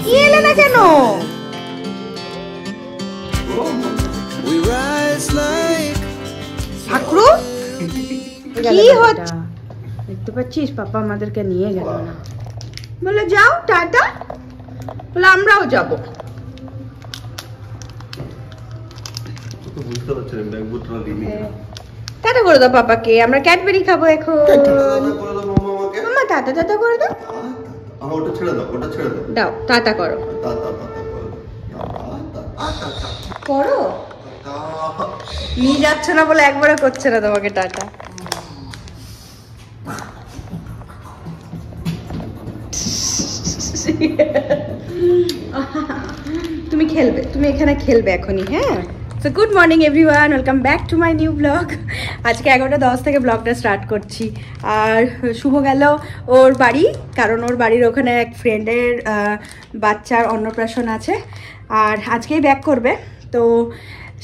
কি এলে না কেন? ঠাকুর কি হচ্ছে? দেখতে পাচ্ছিস পাপা আমাদেরকে নিয়ে গেল না, বলে যাও টাটা, বলে আমরাও যাবো। টাটা করে দাও পাপাকে, আমরা ক্যাডবেরি খাবো এখন। মামা টাটা টাটা করে দাও। ওটা ছেড়ে দাও, ওটা ছেড়ে দাও। দাও টাটা করো, করো। নিয়ে যাচ্ছে না বলে একবারে করছে না তোমাকে টাটা। তুমি খেলবে, তুমি এখানে খেলবে এখনই। হ্যাঁ, so good morning everyone, welcome back to my new blog. আজকে 11:10 থেকে ব্লগটা স্টার্ট করছি। আর শুভ গেল ওর বাড়ি, কারণ ওর বাড়ির ওখানে এক ফ্রেন্ডের বাচ্চার অন্নপ্রাশন আছে, আর আজকেই ব্যাক করবে। তো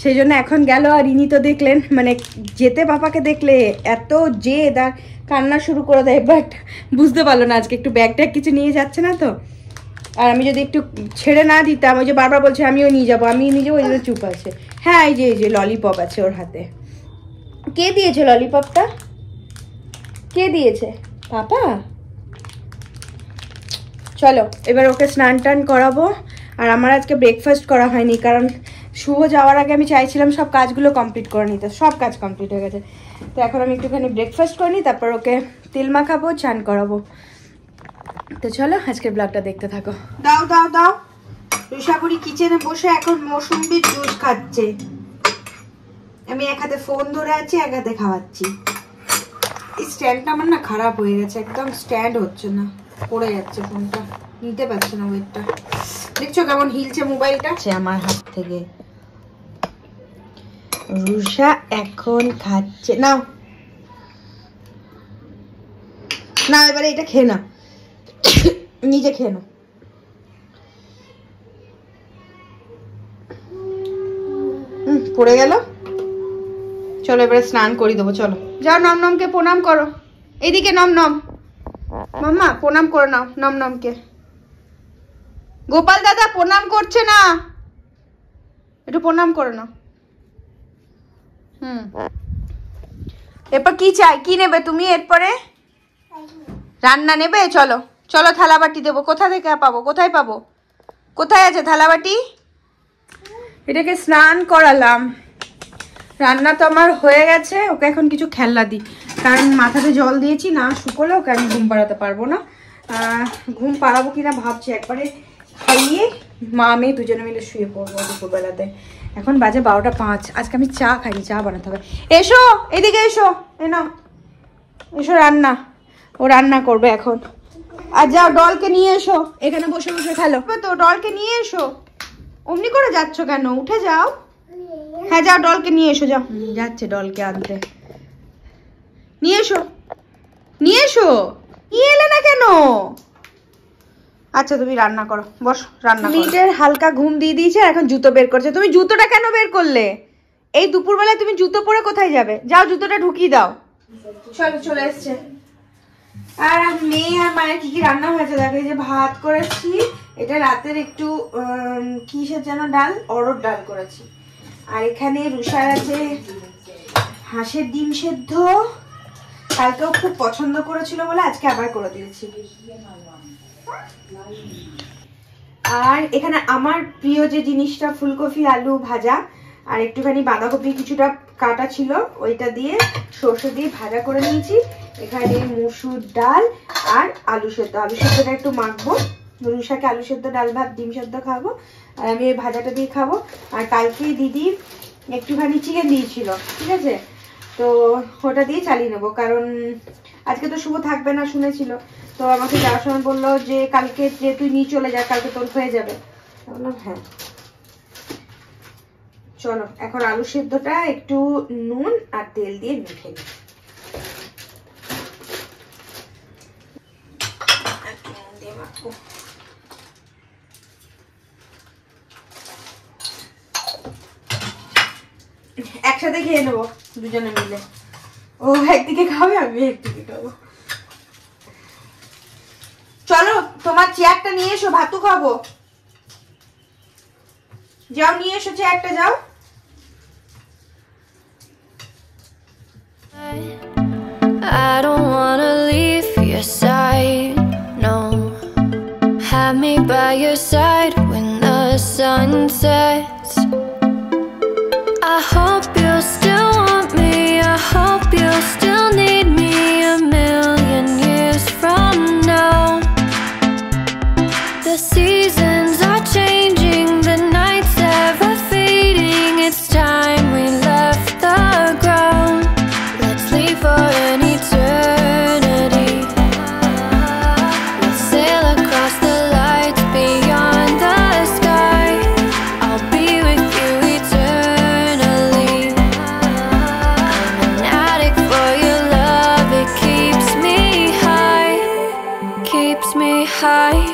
সেই জন্য এখন গেল। আর ইনি তো দেখলেন, মানে যেতে পাপাকে দেখলে এত জেদ আর কান্না শুরু করে দেয়, বাট বুঝতে পারলো না আজকে একটু ব্যাগ ট্যাগ কিছু নিয়ে যাচ্ছে না তো। আর আমি যদি একটু ছেড়ে না দিতাম, ওই যে বারবার বলছে আমিও নিয়ে যাবো, আমি নিয়ে যাবো, ওই জন্য চুপ আছে। হ্যাঁ, এই যে ললিপপ আছে ওর হাতে। কে দিয়েছে ললিপপটা? কে দিয়েছে? পাপা। চলো এবার ওকে স্নান টান করাবো। আর আমার আজকে ব্রেকফাস্ট করা হয়নি, কারণ শুভ যাওয়ার আগে আমি চাইছিলাম সব কাজগুলো কমপ্লিট করে নিতে। সব কাজ কমপ্লিট হয়ে গেছে, তো এখন আমি একটুখানি ব্রেকফাস্ট করে নিই, তারপর ওকে তেল মাখাবো, চান করাবো। তো চলো আজকের ব্লগটা দেখতে থাকো। দাও দাও দাও। রুষাপুরি কিচেনে বসে এখন মৌসুম্বির জুস খাচ্ছে। আমি এক হাতে ফোন ধরে আছি, এক হাতে খাওয়াচ্ছি। এই স্ট্যান্ডটা আমার না খারাপ হয়ে গেছে, একদম স্ট্যান্ড হচ্ছে না, পড়ে যাচ্ছে ফোনটা, নিতে পারছে না ওয়েটটা। দেখছো কেমন হিলছে মোবাইলটা আমার হাত থেকে। রুষা এখন খাচ্ছে। নাও না, এবারে এটা খেয়ে নাও, নিজে খেয়ে নাও। পড়ে গেল। চলো এবারে স্নান করে দেবো। চলো যাও, নম নমকে প্রণাম করো। এইদিকে নম নম, মাম্মা প্রণাম করে নাও নম নমকে। গোপাল দাদা প্রণাম করছে না, একটু প্রণাম করে নাও। এরপর কি চাই, কি নেবে তুমি? এরপরে রান্না নেবে? চলো চলো, থালাবাটি দেবো। কোথা থেকে পাবো? কোথায় পাবো? কোথায় আছে থালাবাটি? এটাকে স্নান করালাম, রান্না তো আমার হয়ে গেছে। ওকে এখন কিছু খেলনা দিই, কারণ মাথাতে জল দিয়েছি না, শুকোলে ওকে আমি ঘুম পাড়াতে পারবো না। ঘুম পাড়াবো কিনা ভাবছি, একবারে খাইয়ে মা মেয়ে দুজনে মিলে শুয়ে পড়বো দুপুরবেলাতে। এখন বাজে 12:05। আজকে আমি চা খাইনি, চা বানাতে হবে। এসো এদিকে এসো, নাও এসো, রান্না ও রান্না করবে এখন। আর যাও ডলকে নিয়ে এসো, এখানে বসে বসে খেলো তো। ডলকে নিয়ে এসো। অমনি করে যাচ্ছ কেন? উঠে যাও। হ্যাঁ যাও, ডলকে নিয়ে এসো, যাও। যাচ্ছে ডলকে আনতে। নিয়ে এসো, নিয়ে এসো। নিয়ে এলে না কেন? আচ্ছা তুমি রান্না করো, বস রান্না করো। মিটের হালকা ঘুম দিয়ে দিয়েছে, এখন জুতো বের করছে। তুমি জুতোটা কেন বের করলে? এই দুপুরবেলায় তুমি জুতো পরে কোথায় যাবে? যাও জুতোটা ঢুকিয়ে দাও। চলো, চলে এসছে। আর মেয়ে আর মায়ের কি কি রান্না হয়েছে দেখো। এই যে ভাত করেছি, এটা রাতের একটু কিসের যেন ডাল, অরড় ডাল করেছি। আর এখানে রুষার আছে হাঁসের ডিম সেদ্ধ, কালকেও খুব পছন্দ করেছিল বলে আজকে আবার করে দিয়েছি। আর এখানে আমার প্রিয় যে জিনিসটা, ফুলকপি আলু ভাজা, আর একটুখানি বাঁধাকপি কিছুটা কাটা ছিল, ওইটা দিয়ে সর্ষে দিয়ে ভাজা করে নিয়েছি। এখানে মসুর ডাল আর আলু সেদ্ধ, আলু সেদ্ধটা একটু মাখবো। রুষাকে আলু সেদ্ধ, ডাল ভাত, ডিম সেদ্ধ খাবো, আর আমি ওই ভাজাটা দিয়ে খাবো। আর কালকে দিদি একটুখানি চিকেন দিয়েছিল, ঠিক আছে, তো ওটা দিয়ে চালিয়ে নেবো। কারণ আজকে তো শুভ থাকবে না শুনেছিল, তো আমাকে যাওয়ার সময় বললো যে কালকে যে তুই নিয়ে চলে যা, কালকে তোর হয়ে যাবে। বললাম হ্যাঁ। চলো এখন আলু সেদ্ধটা একটু নুন আর তেল দিয়ে মেখে নিই। একসাথে খেয়ে নেবো দুজনে মিলে। ও একদিকে খাবে, আমি একদিকে খাবো। চলো তোমার তোমার চেয়ারটা নিয়ে এসো, ভাতু খাবো। যাও নিয়ে এসো চেয়ারটা, যাও। I don't wanna leave your side, no. Have me by your side when the sun sets. I hope you'll still want me, I hope you'll still need me a million years from now. The seasons are changing, the nights ever fading. It's time we left the ground. Let's leave for an eternity. Let's sail across the lights beyond the sky. I'll be with you eternally. I'm an addict for your love, it keeps me high, keeps me high.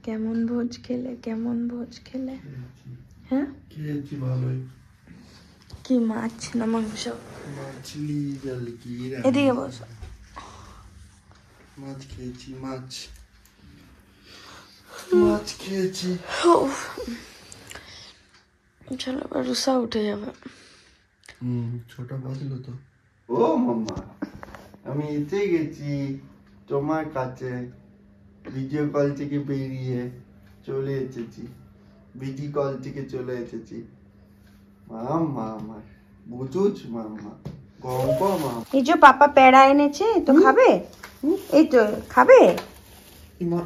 কেমন ভোজ খেলে, কেমন ভোজ খেলে? হ্যাঁ খেয়েছি ভালোই। কি মাছ না মাংস? মাছলি কি এদিকে বসো। মাছ খেয়েছি, মাছ খেয়েছি। চলো এবার রুষা উঠে যাবে। ছোট বাজলো তো। ও মাম্মা, আমি এসে গেছি তোমার কাছে। ভিডিও কল থেকে বেরিয়ে চলে এসেছি, ভিডিও কল থেকে চলে এসেছি। মাম্মা আমার বুঝুছ মাম্মা, গম্পা মাম্মা। এই যে পাপা প্যাড়া এনেছে, তো খাবে? এই তো খাবে।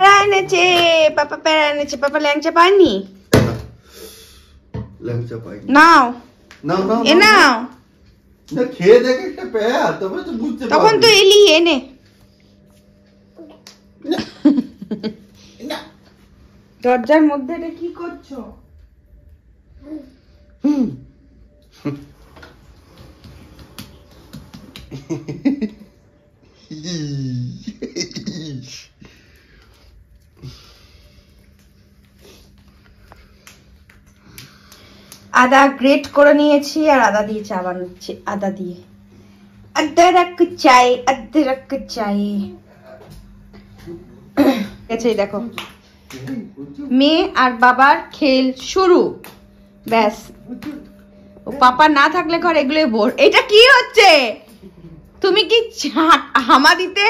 প্যাড়া এনেছে পাপা, প্যাড়া এনেছে পাপা। ল্যাংচা পায়নি? ল্যাংচা পাইনি। নাও নাও নাও এ নাও। না খেয়ে দেখ একটা প্যাড়া, তবে তো বুঝতে পারবি। তখন তো এলি এনে। দরজার মধ্যে এটা কি করছো? আদা গ্রেট করে নিয়েছি আর আদা দিয়ে চা বানাচ্ছি। আদা দিয়ে अदरक चाय, अदरक चाय। আচ্ছা এই দেখো মেয়ে আর বাবার খেল শুরু। ব্যাস, ও পাপা না থাকলে ঘর এগুলোই বোর। এটা কি হচ্ছে? তুমি কি হামা দিতে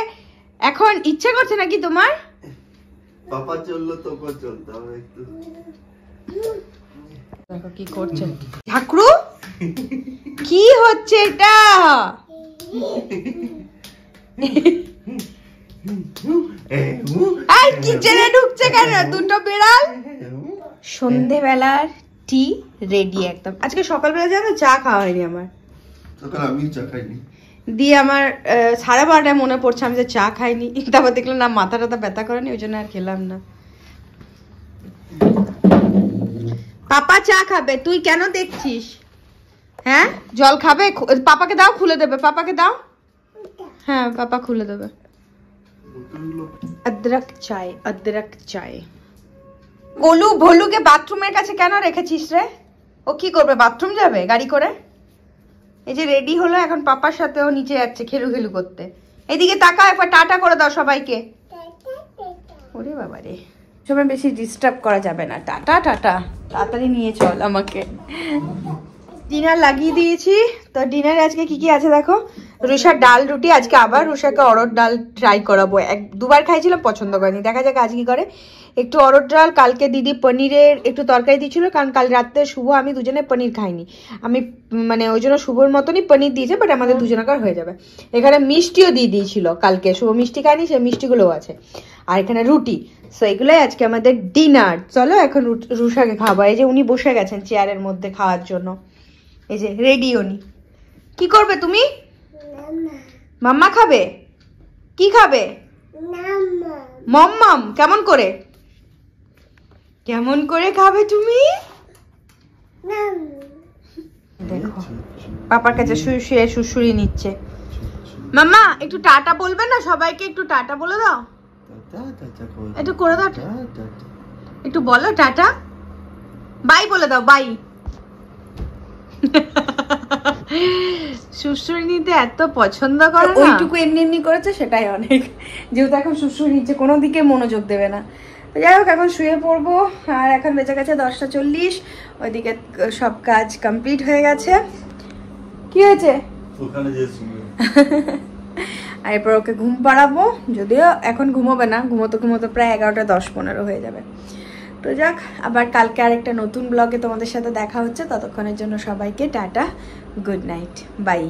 এখন ইচ্ছা করছে নাকি তোমার? পাপা চললো তো চলতে হবে একটু। দেখো কি করছে ঠাকুরু, কি হচ্ছে এটা? আর কিচেনে ঢুকছে কেন দুটো বিড়াল? সন্ধেবেলার টি রেডি একদম। আজকে সকালবেলা জানো চা খাওয়া হয়নি আমার। সকাল আমি চা খাইনি দিয়ে আমার 12:30টায় মনে পড়ছে আমি যে চা খাইনি। তারপর দেখলাম না মাথা টাথা ব্যথা করেনি, ওই জন্য আর খেলাম না। পাপা চা খাবে, তুই কেন দেখছিস? হ্যাঁ জল খাবে? পাপাকে দাও, খুলে দেবে। পাপাকে দাও। হ্যাঁ পাপা খুলে দেবে। अदरक चाय, अदरक चाय। গোলু ভলুকে বাথরুমের কাছে কেন রেখেছিস রে? ও কি করবে? বাথরুম যাবে গাড়ি করে? এই যে রেডি হলো, এখন পাপার সাথে ও নিচে যাচ্ছে খেলু খেলু করতে। এদিকে তাকা, একবার টাটা করে দাও সবাইকে। ওরে বাবা রে, সবাই বেশি ডিস্টার্ব করা যাবে না। টাটা টাটা, তাড়াতাড়ি নিয়ে চল আমাকে। ডিনার লাগিয়ে দিয়েছি। তো ডিনারে আজকে কি কি আছে দেখো। রুষার ডাল রুটি, আজকে আবার রুষাকে অরড় ডাল ট্রাই করাবো। দুবার খাইছিলাম, পছন্দ করেনি, দেখা যাক আজ কি করে। একটু অরড় ডাল, কালকে দিদি পনিরের একটু তরকারি দিয়েছিল, কারণ কাল রাত্রে শুভ আমি দুজনে পনির খাইনি। আমি মানে ওই জন্য শুভর মতনই পনির দিয়েছে, বাট আমাদের দুজনকার হয়ে যাবে। এখানে মিষ্টিও দিয়ে দিয়েছিল কালকে, শুভ মিষ্টি খায়নি, সেই মিষ্টিগুলোও আছে। আর এখানে রুটি। সো এগুলোই আজকে আমাদের ডিনার। চলো এখন রুষাকে খাবো। এই যে উনি বসে গেছেন চেয়ারের মধ্যে খাওয়ার জন্য। এই যে রেডি উনি। কি করবে তুমি? মাম্মা খাবে? কি খাবে? মম্মাম। কেমন করে? কেমন করে খাবে তুমি? দেখো পাপার কাছে শুয়ে শুয়ে শুশুরি নিচ্ছে। মাম্মা একটু টাটা বলবে না সবাইকে? একটু টাটা বলে দাও, একটু করে দাও, একটু বলো টাটা, বাই বলে দাও, বাই। শুশুরি নিতে এত পছন্দ করে, ওইটুকু এমনি এমনি করেছে সেটাই অনেক, যেহেতু এখন শুশুরি নিচ্ছে, কোনো দিকে মনোযোগ দেবে না। তো যাই হোক এখন শুয়ে পড়বো। আর এখন বেজে গেছে 10:40, ওইদিকে সব কাজ কমপ্লিট হয়ে গেছে। কি হয়েছে? আর এরপর ওকে ঘুম পাড়াবো, যদিও এখন ঘুমোবে না, ঘুমোতে ঘুমোতে প্রায় 11:10-15 হয়ে যাবে। তো যাক, আবার কালকে আরেকটা নতুন ব্লগে তোমাদের সাথে দেখা হচ্ছে। ততক্ষণের জন্য সবাইকে টাটা, গুড নাইট, বাই।